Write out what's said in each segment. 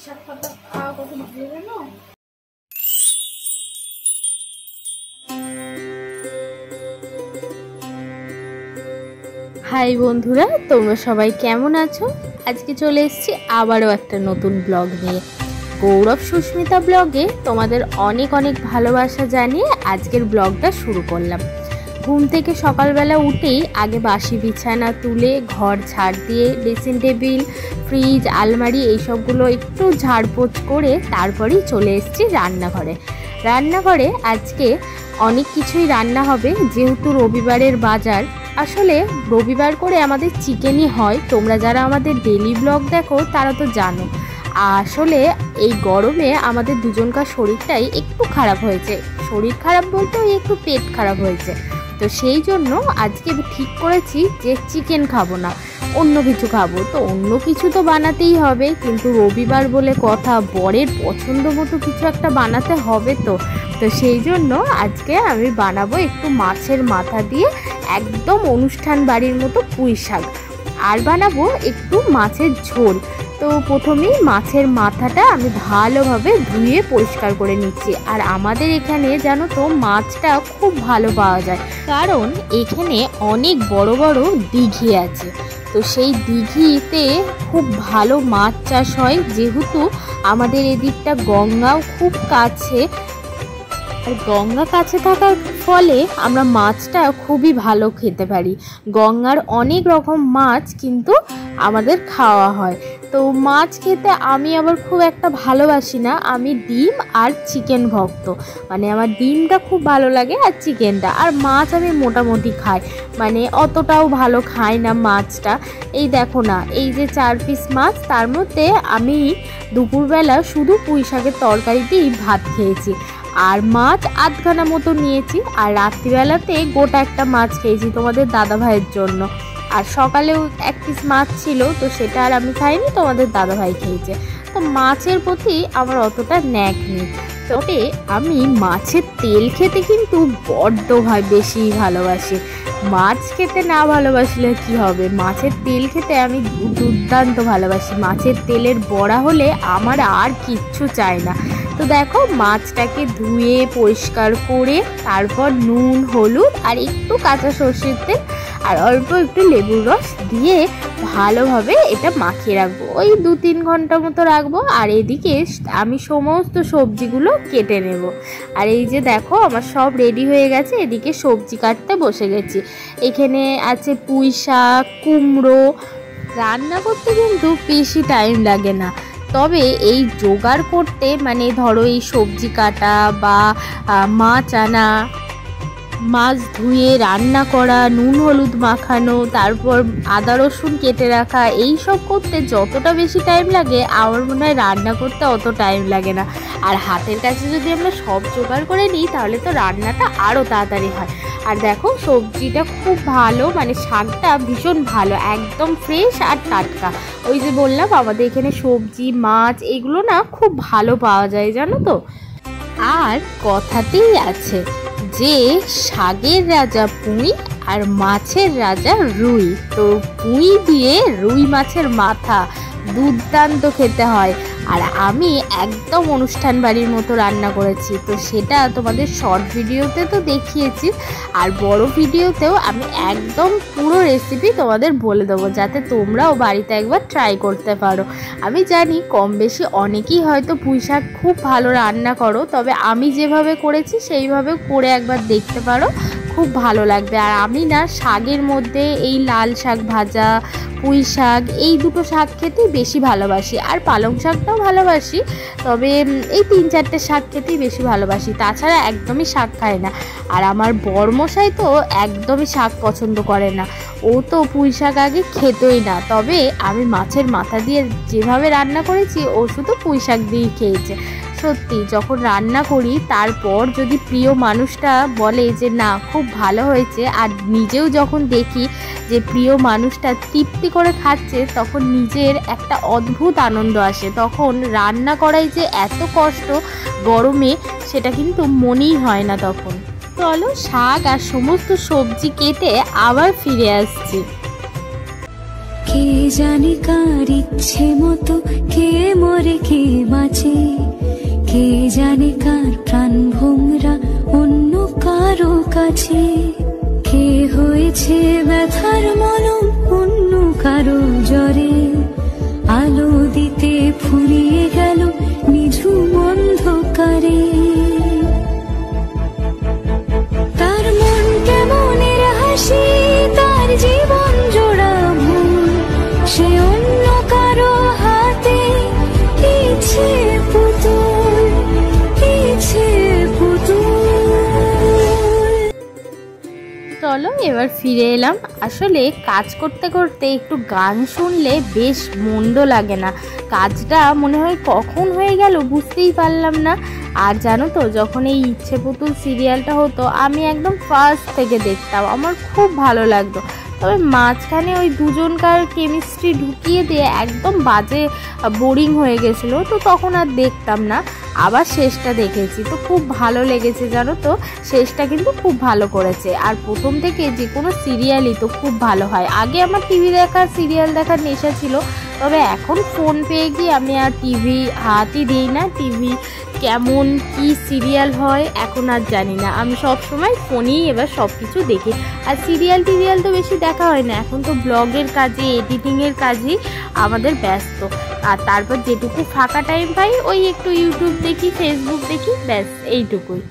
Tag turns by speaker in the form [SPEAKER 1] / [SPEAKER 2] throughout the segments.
[SPEAKER 1] শাক পাতা খাওয়া কত ভালো জানো। হাই বন্ধুরা, তোমরা সবাই কেমন আছো? আজকে চলে এসেছি আবারও একটা নতুন ব্লগ নিয়ে। গৌরব সুস্মিতা ব্লগে তোমাদের অনেক অনেক ভালোবাসা জানিয়ে আজকের ব্লগটা শুরু করলাম। ঘুম থেকে সকালবেলা উঠেই আগে বাসি বিছানা তুলে ঘর ঝাড় দিয়ে ড্রেসিং টেবিল, ফ্রিজ, আলমারি এইসবগুলো একটু ঝাড়পোছ করে তারপরেই চলে এসেছি রান্নাঘরে। আজকে অনেক কিছুই রান্না হবে, যেহেতু রবিবারের বাজার। আসলে রবিবার করে আমাদের চিকেনই হয়। তোমরা যারা আমাদের ডেলি ব্লগ দেখো তারা তো জানো। আসলে এই গরমে আমাদের দুজনকার শরীরটাই একটু খারাপ হয়েছে। শরীর খারাপ বলতে ওই একটু পেট খারাপ হয়েছে। তো সেই জন্য আজকে ঠিক করেছি যে চিকেন খাবো না, অন্য কিছু খাবো। তো অন্য কিছু তো বানাতেই হবে, কিন্তু রবিবার বলে কথা, বরের পছন্দ মতো কিছু একটা বানাতে হবে। তো সেই জন্য আজকে আমি বানাবো একটু মাছের মাথা দিয়ে একদম অনুষ্ঠান বাড়ির মতো পুঁই শাক, আর বানাবো একটু মাছের ঝোল। তো প্রথমেই মাছের মাথাটা আমি ভালোভাবে ধুয়ে পরিষ্কার করে নিচ্ছি। আর আমাদের এখানে জানো তো মাছটা খুব ভালো পাওয়া যায়, কারণ এখানে অনেক বড় বড় দিঘি আছে। তো সেই দিঘিতে খুব ভালো মাছ চাষ হয়, যেহেতু আমাদের এদিকটা গঙ্গাও খুব কাছে। আর গঙ্গা কাছে থাকার ফলে আমরা মাছটা খুবই ভালো খেতে পারি। গঙ্গার অনেক রকম মাছ কিন্তু আমাদের খাওয়া হয়। তো মাছ খেতে আমি আবার খুব একটা ভালোবাসি না। আমি ডিম আর চিকেন ভক্ত, মানে আমার ডিমটা খুব ভালো লাগে আর চিকেনটা। আর মাছ আমি মোটামুটি খাই, মানে অতটাও ভালো খাই না মাছটা। এই দেখো না, এই যে 4 পিস মাছ, তার মধ্যে আমি দুপুরবেলা শুধু পুঁই শাকের তরকারিতেই ভাত খেয়েছি। আর মাছ আধখানা মতো নিয়েছি, আর রাত্রিবেলাতে গোটা একটা মাছ খেয়েছি তোমাদের দাদা ভাইয়ের জন্য। আর সকালেও 1 পিস মাছ ছিল, তো সেটা আর আমি খাইনি, তোমাদের দাদা ভাই খেয়েছে। তো মাছের প্রতি আমার অতটা ন্যাক নেই। তবে আমি মাছের তেল খেতে কিন্তু বড্ড বেশি ভালোবাসি। মাছ খেতে না ভালোবাসলে কি হবে, মাছের তেল খেতে আমি দুর্দান্ত ভালোবাসি। মাছের তেলের বড়া হলে আমার আর কিচ্ছু চাই না। তো দেখো, মাছটাকে ধুয়ে পরিষ্কার করে তারপর নুন, হলুদ আর একটু কাঁচা সর্ষের তেল আর অল্প একটু লেবুর রস দিয়ে ভালোভাবে এটা মাখিয়ে রাখবো। ওই 2-3 ঘন্টা মতো রাখবো। আর এদিকে আমি সমস্ত সবজিগুলো কেটে নেব। আর এই যে দেখো, আমার সব রেডি হয়ে গেছে। এদিকে সবজি কাটতে বসে গেছি। এখানে আছে পুঁই শাক, কুমড়ো। রান্না করতে কিন্তু বেশি টাইম লাগে না, তবে এই জোগাড় করতে, মানে ধরো এই সবজি কাটা বা মাছ আনা, মাছ ধুয়ে রান্না করা, নুন হলুদ মাখানো, তারপর আদা রসুন কেটে রাখা, এই সব করতে যতটা বেশি টাইম লাগে আমার মনে হয় রান্না করতে অত টাইম লাগে না। আর হাতের কাছে যদি আমরা সব জোগাড় করে নিই তাহলে তো রান্নাটা আরও তাড়াতাড়ি হয়। আর দেখো, সবজিটা খুব ভালো, মানে শাকটা ভীষণ ভালো, একদম ফ্রেশ আর টাটকা। ওই যে বললাম আমাদের এখানে সবজি, মাছ এগুলো না খুব ভালো পাওয়া যায়, জানো তো। আর কথাতেই আছে যে শাকের রাজা পুঁই আর মাছের রাজা রুই। তো পুঁই দিয়ে রুই মাছের মাথা দুর্দান্ত খেতে হয়। আর আমি একদম অনুষ্ঠান বাড়ির মতো রান্না করেছি। তো সেটা তোমাদের শর্ট ভিডিওতে তো দেখিয়েছি, আর বড় ভিডিওতেও আমি একদম পুরো রেসিপি তোমাদের বলে দেবো, যাতে তোমরাও বাড়িতে একবার ট্রাই করতে পারো। আমি জানি কম বেশি অনেকেই হয়তো পুঁই শাক খুব ভালো রান্না করো, তবে আমি যেভাবে করেছি সেইভাবে করে একবার দেখতে পারো, খুব ভালো লাগবে। আর আমি না শাকের মধ্যে এই লাল শাক ভাজা, পুঁই শাক, এই দুটো শাক খেতেই বেশি ভালোবাসি। আর পালং শাকটাও ভালোবাসি, তবে এই 3-4টে শাক খেতেই বেশি ভালোবাসি। তাছাড়া একদমই শাক খায় না। আর আমার বরমশাই তো একদমই শাক পছন্দ করে না, ও তো পুঁই শাক আগে খেতই না। তবে আমি মাছের মাথা দিয়ে যেভাবে রান্না করেছি, ও শুধু পুঁই শাক দিয়েই খেয়েছে। সত্যি, যখন রান্না করি তারপর যদি প্রিয় মানুষটা বলে যে না খুব ভালো হয়েছে, আর নিজেও যখন দেখি যে প্রিয় মানুষটা তৃপ্তি করে খাচ্ছে, তখন নিজের একটা অদ্ভুত আনন্দ আসে। তখন রান্না করাই যে এত কষ্ট গরমে, সেটা কিন্তু মনেই হয় না তখন। চলো, শাক আর সমস্ত সবজি কেটে আবার ফিরে আসছি।
[SPEAKER 2] কি কে জানে কার ইচ্ছে মতো কে মরে কে বাঁচে, কে জানে কার প্রাণ ভোমরা অন্য কারো কাছে, কে হয়েছে ব্যথার মলম অন্য কারো জ্বরে, আলো দিতে ফুরিয়ে গেল নিঝুম অন্ধকারে। তার মন কেমনের হাসি, তার জীবন জোড়া ভুল, সে অন্য কারো হাতে পিছে পুতুল, পিছে পুতুল।
[SPEAKER 1] চলো এবার ফিরে এলাম। আসলে কাজ করতে করতে একটু গান শুনলে বেশ মন্দ লাগে না, কাজটা মনে হয় কখন হয়ে গেল বুঝতেই পারলাম না। আর জানো তো, যখন এই ইচ্ছে পুতুল সিরিয়ালটা হতো আমি একদম ফার্স্ট থেকে দেখতাম, আমার খুব ভালো লাগতো। তবে মাঝখানে ওই দুজনকার কেমিস্ট্রি ঢুকিয়ে দিয়ে একদম বাজে বোরিং হয়ে গেছিলো, তো তখন আর দেখতাম না। আবার শেষটা দেখেছি, তো খুব ভালো লেগেছে জানো তো, শেষটা কিন্তু খুব ভালো করেছে। আর প্রথম থেকে যে কোনো সিরিয়ালই তো খুব ভালো হয়। আগে আমার টিভি দেখার সিরিয়াল দেখার নেশা ছিল, তবে এখন ফোন পেয়ে গিয়ে আমি আর টিভি হাতই দিই না। টিভি কেমন কি সিরিয়াল হয় এখন আর জানি না, আমি সব সময় ফোনেই এবার সব কিছু দেখি। আর সিরিয়াল তো বেশি দেখা হয় না, এখন তো ব্লগের কাজে এডিটিংয়ের কাজেই আমাদের ব্যস্ত। আর তারপর যেটুকু ফাঁকা টাইম পাই ওই একটু ইউটিউব দেখি, ফেসবুক দেখি, ব্যাস এইটুকুই।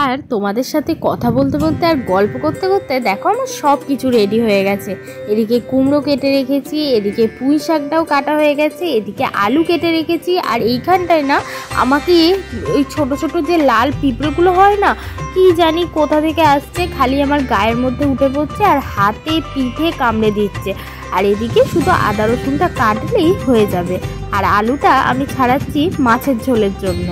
[SPEAKER 1] আর তোমাদের সাথে কথা বলতে বলতে আর গল্প করতে করতে দেখো আমার সব কিছু রেডি হয়ে গেছে। এদিকে কুমড়ো কেটে রেখেছি, এদিকে পুঁই শাকটাও কাটা হয়ে গেছে, এদিকে আলু কেটে রেখেছি। আর এইখানটায় না আমাকে ওই ছোট ছোট যে লাল পিঁপড়েগুলো হয় না, কি জানি কোথা থেকে আসছে, খালি আমার গায়ের মধ্যে উঠে পড়ছে আর হাতে পিঠে কামড়ে দিচ্ছে। আর এদিকে শুধু আদা রসুনটা কাটলেই হয়ে যাবে। আর আলুটা আমি ছাড়াচ্ছি মাছের ঝোলের জন্য।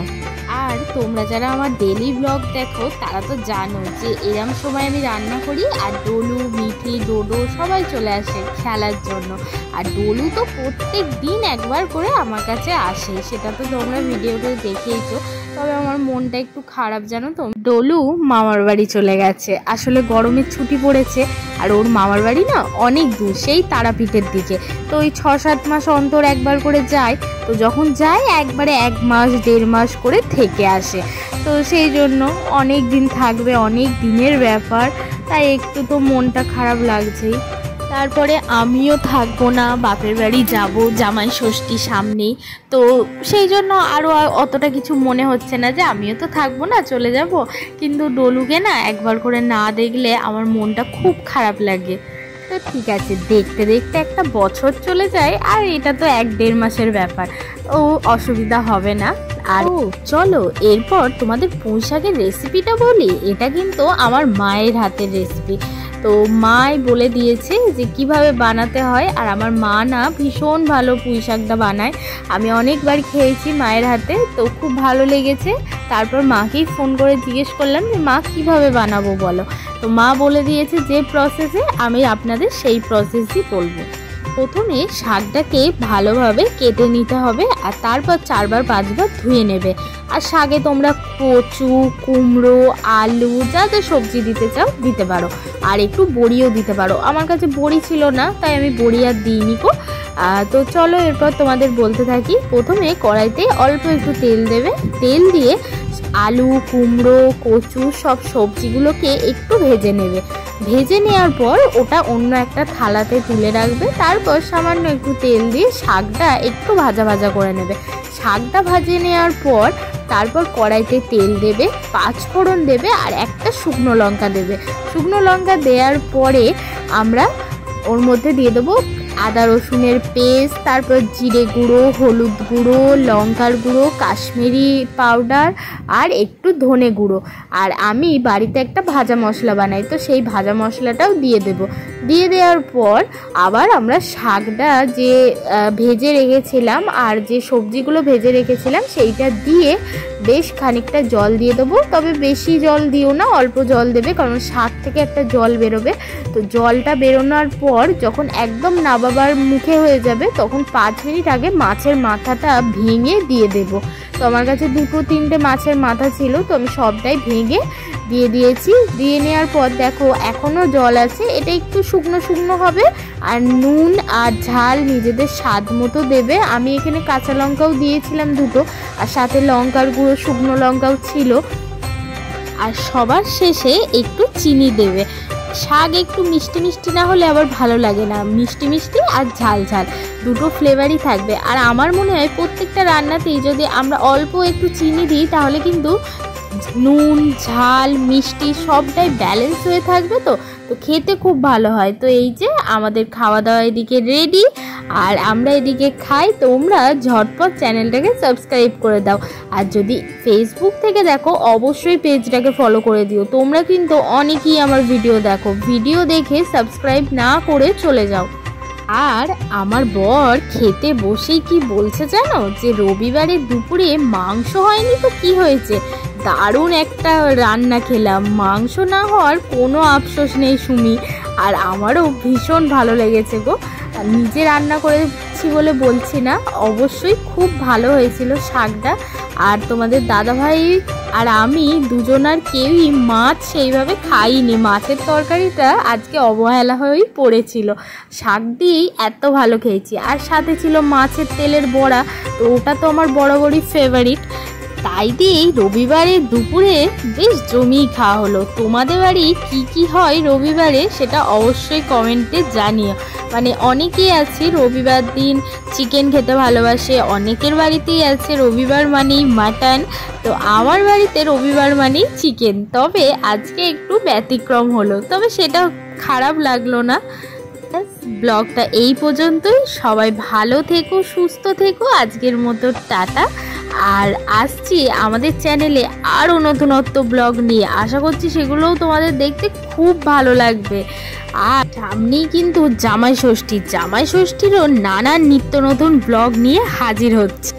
[SPEAKER 1] আর তোমরা যারা আমার ডেলি ব্লগ দেখো তারা তো জানো যে এরম সময় আমি রান্না করি, আর ডলু, মিঠি, ডোডো সবাই চলে আসে খেলার জন্য। আর ডলু তো প্রত্যেক দিন একবার করে আমার কাছে আসে, সেটা তো তোমরা ভিডিওতে দেখেইছো। তবে আমার মনটা একটু খারাপ জানো তো, ডলু মামার বাড়ি চলে গেছে। আসলে গরমের ছুটি পড়েছে, আর ওর মামার বাড়ি না অনেক দূর, সেই তারাপীঠের দিকে। তো ওই 6-7 মাস অন্তর একবার করে যায়, তো যখন যায় একবারে 1 মাস 1.5 মাস করে থেকে আসে। তো সেই জন্য অনেক দিন থাকবে, অনেক দিনের ব্যাপার, তাই একটু তো মনটা খারাপ লাগছেই। তারপরে আমিও থাকবো না, বাপের বাড়ি যাব জামাই ষষ্ঠী সামনেই, তো সেই জন্য আরও অতটা কিছু মনে হচ্ছে না যে আমিও তো থাকবো না, চলে যাব। কিন্তু ডলুকে না একবার করে না দেখলে আমার মনটা খুব খারাপ লাগে। তো ঠিক আছে, দেখতে দেখতে একটা বছর চলে যায়, আর এটা তো 1-1.5 মাসের ব্যাপার, ও অসুবিধা হবে না। আর চলো এরপর তোমাদের পুঁই শাকের রেসিপিটা বলি। এটা কিন্তু আমার মায়ের হাতের রেসিপি, তো মাই বলে দিয়েছে যে কিভাবে বানাতে হয়। আর আমার মা না ভীষণ ভালো পুঁই শাকটা বানায়, আমি অনেকবার খেয়েছি মায়ের হাতে, তো খুব ভালো লেগেছে। তারপর মাকেই ফোন করে জিজ্ঞেস করলাম যে মা কিভাবে বানাবো বলো, তো মা বলে দিয়েছে যে প্রসেসে, আমি আপনাদের সেই প্রসেসই বলবো। প্রথমে শাকটাকে ভালোভাবে কেটে নিতে হবে, আর তারপর 4-5 বার ধুয়ে নেবে। আর শাকে তোমরা কচু, কুমড়ো, আলু যা যা সবজি দিতে চাও দিতে পারো, আর একটু বড়িও দিতে পারো। আমার কাছে বড়ি ছিল না, তাই আমি বড়ি আর দিইনি গো। তো চলো এরপর তোমাদের বলতে থাকি। প্রথমে কড়াইতে অল্প একটু তেল দেবে, তেল দিয়ে আলু, কুমড়ো, কচু সব সবজিগুলোকে একটু ভেজে নেবে। ভেজে নেওয়ার পর ওটা অন্য একটা থালাতে তুলে রাখবে। তারপর সামান্য একটু তেল দিয়ে শাকটা একটু ভাজা ভাজা করে নেবে। শাকটা ভাজে নেওয়ার পর তারপর কড়াইতে তেল দেবে, 5 ফোড়ন দেবে, আর একটা শুকনো লঙ্কা দেবে। শুকনো লঙ্কা দেওয়ার পরে আমরা ওর মধ্যে দিয়ে দেবো আদা রসুনের পেস্ট, তারপর জিরে গুঁড়ো, হলুদ গুঁড়ো, লঙ্কার গুঁড়ো, কাশ্মীরি পাউডার, আর একটু ধনে গুঁড়ো। আর আমি বাড়িতে একটা ভাজা মশলা বানাই, তো সেই ভাজা মশলাটাও দিয়ে দেব। দিয়ে দেওয়ার পর আবার আমরা শাকটা যে ভেজে রেখেছিলাম আর যে সবজিগুলো ভেজে রেখেছিলাম সেইটা দিয়ে বেশ খানিকটা জল দিয়ে দেবো। তবে বেশি জল দিও না, অল্প জল দেবে, কারণ শাক থেকে একটা জল বেরোবে। তো জলটা বেরোনোর পর যখন একদম নাবাবার মুখে হয়ে যাবে, তখন 5 মিনিট আগে মাছের মাথাটা ভেঙে দিয়ে দেব। তো আমার কাছে 2-3টে মাছের মাথা ছিল, তো আমি সবটাই ভেঙে দিয়ে দিয়েছি। দিয়ে নেওয়ার পর দেখো এখনও জল আছে, এটা একটু শুকনো শুকনো হবে। আর নুন আর ঝাল নিজেদের স্বাদ মতো দেবে। আমি এখানে কাঁচা লঙ্কাও দিয়েছিলাম দুটো, আর সাথে লঙ্কার গুঁড়ো শুকনো লঙ্কাও ছিল। আর সবার শেষে একটু চিনি দেবে। শাক একটু মিষ্টি মিষ্টি না হলে আবার ভালো লাগে না, মিষ্টি মিষ্টি আর ঝাল ঝাল দুটো ফ্লেভারই থাকবে। আর আমার মনে হয় প্রত্যেকটা রান্নাতেই যদি আমরা অল্প একটু চিনি দিই তাহলে কিন্তু নুন ঝাল মিষ্টি সবটাই ব্যালেন্স হয়ে থাকবে, তো খেতে খুব ভালো হয়। তো এই যে আমাদের খাওয়া দাওয়া এদিকে রেডি, আর আমরা এদিকে খাই। তোমরা ঝটপট চ্যানেলটাকে সাবস্ক্রাইব করে দাও, আর যদি ফেসবুক থেকে দেখো অবশ্যই পেজটাকে ফলো করে দিও। তোমরা কিন্তু অনেকেই আমার ভিডিও দেখো, ভিডিও দেখে সাবস্ক্রাইব না করে চলে যাও। আর আমার বর খেতে বসেই কি বলছে জানো, যে রবিবারে দুপুরে মাংস হয়নি তো কি হয়েছে, দারুণ একটা রান্না খেলাম, মাংস না হওয়ার কোনো আফসোস নেই সুমি। আর আমারও ভীষণ ভালো লেগেছে গো, নিজে রান্না করেছি বলে বলছি না, অবশ্যই খুব ভালো হয়েছিল শাকটা। আর তোমাদের দাদাভাই আর আমি দুজনার কেউই মাছ সেইভাবে খাইনি, মাছের তরকারিটা আজকে অবহেলা হয়েই পড়েছিল, শাক দিয়েই এত ভালো খেয়েছি। আর সাথে ছিল মাছের তেলের বড়া, তো ওটা তো আমার বরাবরই ফেভারিট। তাই দিয়েই রবিবারে দুপুরে বেশ জমিয়ে খাওয়া হলো। তোমাদের বাড়ি কি কি হয় রবিবারে সেটা অবশ্যই কমেন্টে জানিও। মানে অনেকেই আছে রবিবার দিন চিকেন খেতে ভালোবাসে, অনেকের বাড়িতেই আছে রবিবার মানেই মাটন, তো আমার বাড়িতে রবিবার মানেই চিকেন। তবে আজকে একটু ব্যতিক্রম হলো, তবে সেটা খারাপ লাগলো না। ব্লগটা এই পর্যন্তই, সবাই ভালো থেকো সুস্থ থেকো, আজকের মতো টাটা। আর আসছি আমাদের চ্যানেলে আরও নতুনত্ব ব্লগ নিয়ে, আশা করছি সেগুলোও তোমাদের দেখতে খুব ভালো লাগবে। আর সামনেই কিন্তু জামাই ষষ্ঠীরও নানান নিত্য নতুন ব্লগ নিয়ে হাজির হচ্ছে।